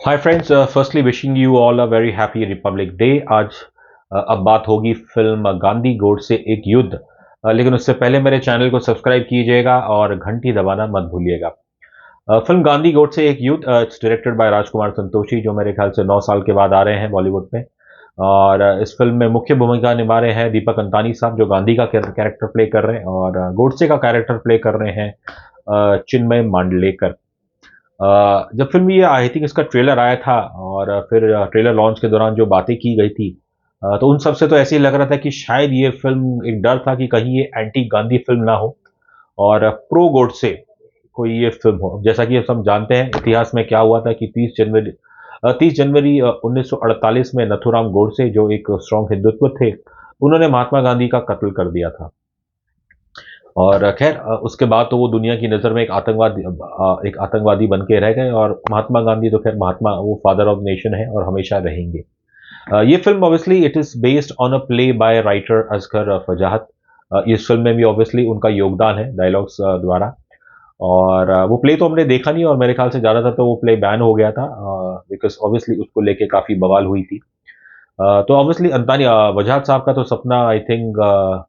Hi friends, firstly wishing you all a very happy Republic day. आज अब बात होगी फिल्म गांधी गोडसे एक युद्ध। लेकिन उससे पहले मेरे चैनल को सब्सक्राइब कीजिएगा और घंटी दबाना मत भूलिएगा। फिल्म गांधी गोडसे एक युद्ध it's directed by Rajkumar Santoshi, जो मेरे ख्याल से 9 साल के बाद आ रहे हैं बॉलीवुड में। और इस फिल्म में मुख्य भूमिका निभा रहे हैं दीपक अंतानी साहब, जो गांधी का कैरेक्टर प्ले कर रहे हैं, और गोडसे का कैरेक्टर प्ले कर रहे हैं चिन्मय मांडलेकर। जब फ़िल्म ये आई थिंक इसका ट्रेलर आया था, और फिर ट्रेलर लॉन्च के दौरान जो बातें की गई थी, तो उन सब से तो ऐसे ही लग रहा था कि शायद ये फ़िल्म, एक डर था कि कहीं ये एंटी गांधी फ़िल्म ना हो और प्रो गोडसे कोई ये फ़िल्म हो। जैसा कि हम जानते हैं इतिहास में क्या हुआ था कि 30 जनवरी 1948 में नथुराम गोडसे, जो एक स्ट्रॉन्ग हिंदुत्व थे, उन्होंने महात्मा गांधी का कत्ल कर दिया था। और खैर, उसके बाद तो वो दुनिया की नज़र में एक आतंकवादी बन के रह गए, और महात्मा गांधी तो खैर महात्मा, वो फादर ऑफ नेशन है और हमेशा रहेंगे। ये film obviously it is based on a play by writer Asghar फजाहत। इस फिल्म में भी ऑब्वियसली उनका योगदान है डायलॉग्स द्वारा। और वो प्ले तो हमने देखा नहीं, और मेरे ख्याल से ज़्यादातर तो वो प्ले बैन हो गया था, बिकॉज ऑब्वियसली उसको लेके काफ़ी बवाल हुई थी। तो ऑब्वियसली अंतानी वजहत साहब का तो सपना आई थिंक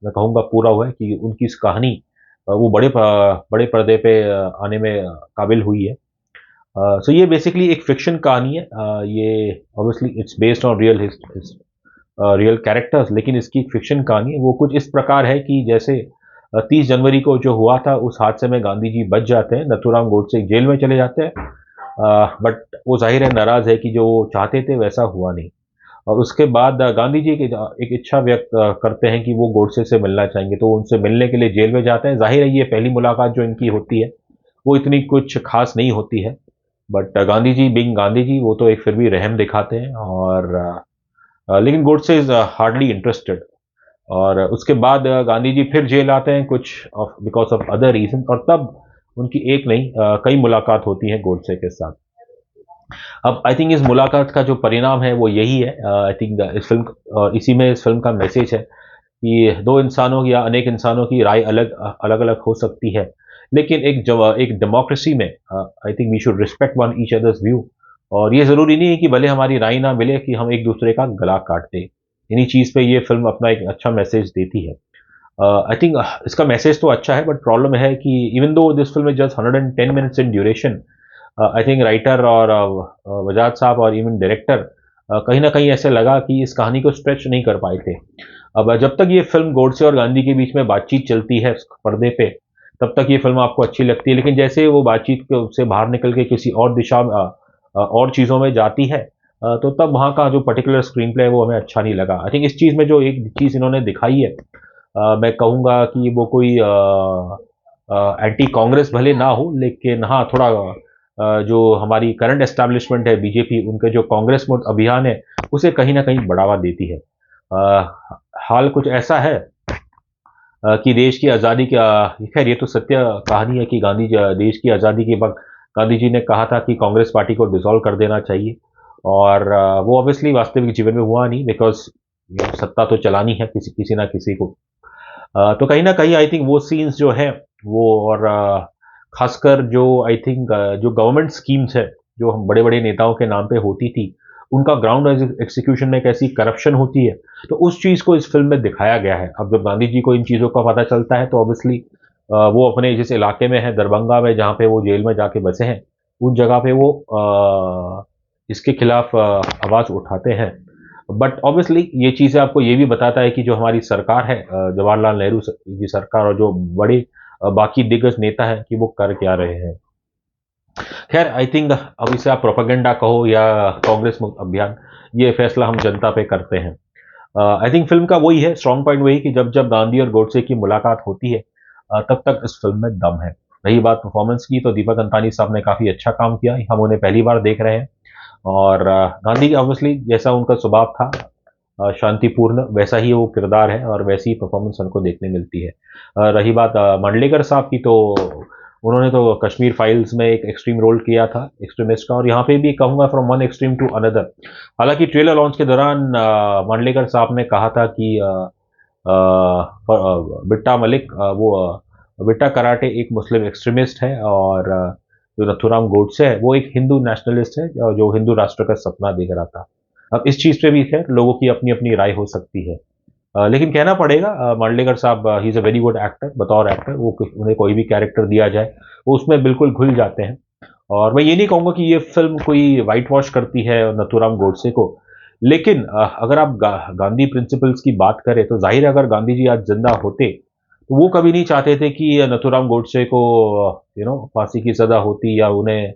मैं कहूँगा पूरा हुआ है कि उनकी इस कहानी वो बड़े पर्दे पे आने में काबिल हुई है। सो ये बेसिकली एक फिक्शन कहानी है। ये obviously it's based on real characters, लेकिन इसकी एक फिक्शन कहानी है। वो कुछ इस प्रकार है कि जैसे 30 जनवरी को जो हुआ था, उस हादसे में गांधी जी बच जाते हैं, नथुराम गोडसे जेल में चले जाते हैं, बट वो जाहिर है नाराज है कि जो वो चाहते थे वैसा हुआ नहीं। और उसके बाद गांधी जी एक इच्छा व्यक्त करते हैं कि वो गोडसे से मिलना चाहेंगे, तो वो उनसे मिलने के लिए जेल में जाते हैं। जाहिर है ये पहली मुलाकात जो इनकी होती है वो इतनी कुछ खास नहीं होती है, बट गांधी जी बिंग गांधी जी, वो तो एक फिर भी रहम दिखाते हैं। और लेकिन गोडसे इज हार्डली इंटरेस्टेड। और उसके बाद गांधी जी फिर जेल आते हैं, कुछ of because of other reason, और तब उनकी एक नहीं कई मुलाकात होती हैं गोडसे के साथ। अब आई थिंक इस मुलाकात का जो परिणाम है वो यही है। आई थिंक इस फिल्म, और इसी में इस फिल्म का मैसेज है कि दो इंसानों की या अनेक इंसानों की राय अलग अलग हो सकती है, लेकिन एक डेमोक्रेसी में I think we should respect one each others view. और ये ज़रूरी नहीं है कि भले हमारी राय ना मिले कि हम एक दूसरे का गला काट दें। इन्हीं चीज़ पे ये फिल्म अपना एक अच्छा मैसेज देती है। आई थिंक इसका मैसेज तो अच्छा है, बट प्रॉब्लम है कि even though this film is just 110 minutes in duration, I think writer और वजाद साहब और इवन डायरेक्टर कहीं ना कहीं ऐसे लगा कि इस कहानी को स्ट्रेच नहीं कर पाए थे। अब जब तक ये फिल्म गोडसे और गांधी के बीच में बातचीत चलती है पर्दे पे, तब तक ये फिल्म आपको अच्छी लगती है, लेकिन जैसे वो से बाहर निकल के किसी और दिशा में और चीज़ों में जाती है, तो तब वहाँ का जो पर्टिकुलर स्क्रीन प्ले है वो हमें अच्छा नहीं लगा। आई थिंक इस चीज़ में जो एक चीज़ इन्होंने दिखाई है, मैं कहूँगा कि वो कोई एंटी कांग्रेस भले ना हो, लेकिन हाँ थोड़ा जो हमारी करंट एस्टैब्लिशमेंट है बीजेपी, उनके जो कांग्रेस मुक्त अभियान है, उसे कहीं ना कहीं बढ़ावा देती है। हाल कुछ ऐसा है कि देश की आज़ादी का, खैर ये तो सत्य कहानी है कि देश की आज़ादी के वक्त गांधी जी ने कहा था कि कांग्रेस पार्टी को डिसॉल्व कर देना चाहिए। और वो ऑब्वियसली वास्तविक जीवन में हुआ नहीं, बिकॉज सत्ता तो चलानी है किसी किसी ना किसी को। तो कहीं न कहीं आई थिंक वो सीन्स जो हैं वो, और ख़ासकर जो आई थिंक जो गवर्नमेंट स्कीम्स हैं, जो हम बड़े-बड़े नेताओं के नाम पे होती थी, उनका ग्राउंड एग्ज़ीक्यूशन में कैसी करप्शन होती है, तो उस चीज़ को इस फ़िल्म में दिखाया गया है। अब जब गांधी जी को इन चीज़ों का पता चलता है, तो ऑब्वियसली वो अपने जिस इलाके में हैं, दरभंगा में, जहाँ पे वो जेल में जाके बसे हैं, उस जगह पे वो इसके खिलाफ आवाज़ उठाते हैं। बट ऑब्वियसली ये चीज़ें आपको ये भी बताता है कि जो हमारी सरकार है, जवाहरलाल नेहरू जी सरकार, और जो बड़े बाकी दिग्गज नेता हैं, कि वो कर क्या रहे हैं। खैर आई थिंक अब इसे आप प्रोपेगेंडा कहो या कांग्रेस मुक्त अभियान, ये फैसला हम जनता पे करते हैं। आई थिंक फिल्म का वही है स्ट्रॉन्ग पॉइंट, वही कि जब जब गांधी और गोडसे की मुलाकात होती है, तब तक इस फिल्म में दम है। रही बात परफॉर्मेंस की, तो दीपक अंतानी साहब ने काफ़ी अच्छा काम किया, हम उन्हें पहली बार देख रहे हैं। और गांधी ऑब्वियसली जैसा उनका स्वभाव था, शांतिपूर्ण, वैसा ही वो किरदार है और वैसी ही परफॉर्मेंस हमको देखने मिलती है। रही बात मांडलेकर साहब की, तो उन्होंने तो कश्मीर फाइल्स में एक एक्सट्रीम रोल किया था एक्सट्रीमिस्ट का, और यहाँ पे भी कहूँगा from one extreme to another. हालांकि ट्रेलर लॉन्च के दौरान मांडलेकर साहब ने कहा था कि बिट्टा मलिक, बिट्टा कराटे एक मुस्लिम एक्सट्रीमिस्ट है, और जो नथुराम गोडसे है वो एक हिंदू नेशनलिस्ट है जो हिंदू राष्ट्र का सपना देख रहा था। अब इस चीज़ पे भी खैर लोगों की अपनी अपनी राय हो सकती है। लेकिन कहना पड़ेगा मांडलेकर साहब he is a very good actor, बतौर एक्टर वो उन्हें कोई भी कैरेक्टर दिया जाए वो उसमें बिल्कुल घुल जाते हैं। और मैं ये नहीं कहूँगा कि ये फ़िल्म कोई व्हाइट वॉश करती है नथुराम गोडसे को, लेकिन अगर आप गांधी प्रिंसिपल्स की बात करें तो ज़ाहिर है अगर गांधी जी आज ज़िंदा होते, तो वो कभी नहीं चाहते थे कि नथुराम गोडसे को फांसी की सज़ा होती या उन्हें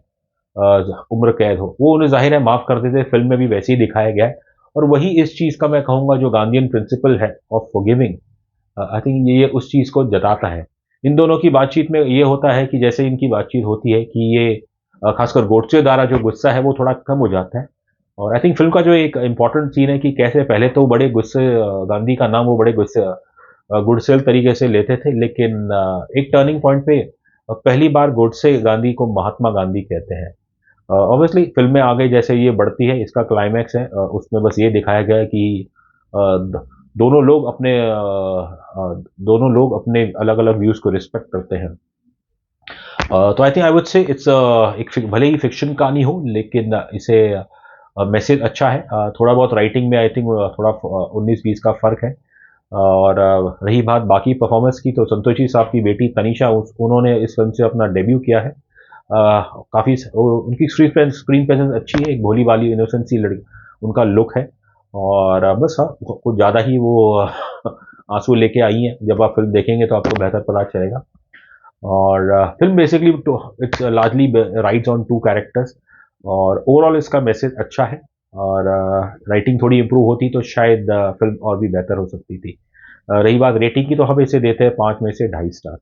उम्र कैद हो। वो उन्हें ज़ाहिर है माफ़ कर देते, फ़िल्म में भी वैसे ही दिखाया गया है। और वही इस चीज़ का मैं कहूँगा जो गांधीयन प्रिंसिपल है ऑफ फॉरगिविंग, आई थिंक ये उस चीज़ को जताता है। इन दोनों की बातचीत में ये होता है कि जैसे इनकी बातचीत होती है कि ये खासकर गोडसे द्वारा जो गुस्सा है वो थोड़ा कम हो जाता है। और आई थिंक फ़िल्म का जो एक इम्पोर्टेंट सीन है कि कैसे पहले तो बड़े गुस्से गांधी का नाम वो बड़े गुस्से गुडसेल तरीके से लेते थे, लेकिन एक टर्निंग पॉइंट पे पहली बार गोडसे गांधी को महात्मा गांधी कहते हैं। ऑब्वियसली फ़िल्म में आगे जैसे ये बढ़ती है, इसका क्लाइमैक्स है उसमें बस ये दिखाया गया है कि अ, द दोनों लोग अपने अलग-अलग व्यूज़ को रिस्पेक्ट करते हैं। तो I think I would say it's एक भले ही फ़िक्शन कहानी हो, लेकिन इसे मैसेज अच्छा है। थोड़ा बहुत राइटिंग में आई थिंक थोड़ा 19-20 का फ़र्क है। और रही बात बाकी परफ़ॉर्मेंस की, तो संतोषी साहब की बेटी तनीषा उन्होंने इस फ़िल्म से अपना डेब्यू किया है। काफ़ी उनकी स्क्रीन प्रेजेंस अच्छी है, एक भोली-भाली इनोसेंट सी लड़की उनका लुक है। और बस हाँ, कुछ ज़्यादा ही वो आँसू लेके आई हैं। जब आप फ़िल्म देखेंगे तो आपको बेहतर पता चलेगा। और film basically to it's largely rides on 2 characters. और ओवरऑल इसका मैसेज अच्छा है। और राइटिंग थोड़ी इम्प्रूव होती तो शायद फ़िल्म और भी बेहतर हो सकती थी। रही बात रेटिंग की, तो हम इसे देते हैं 5 में से ढाई स्टार।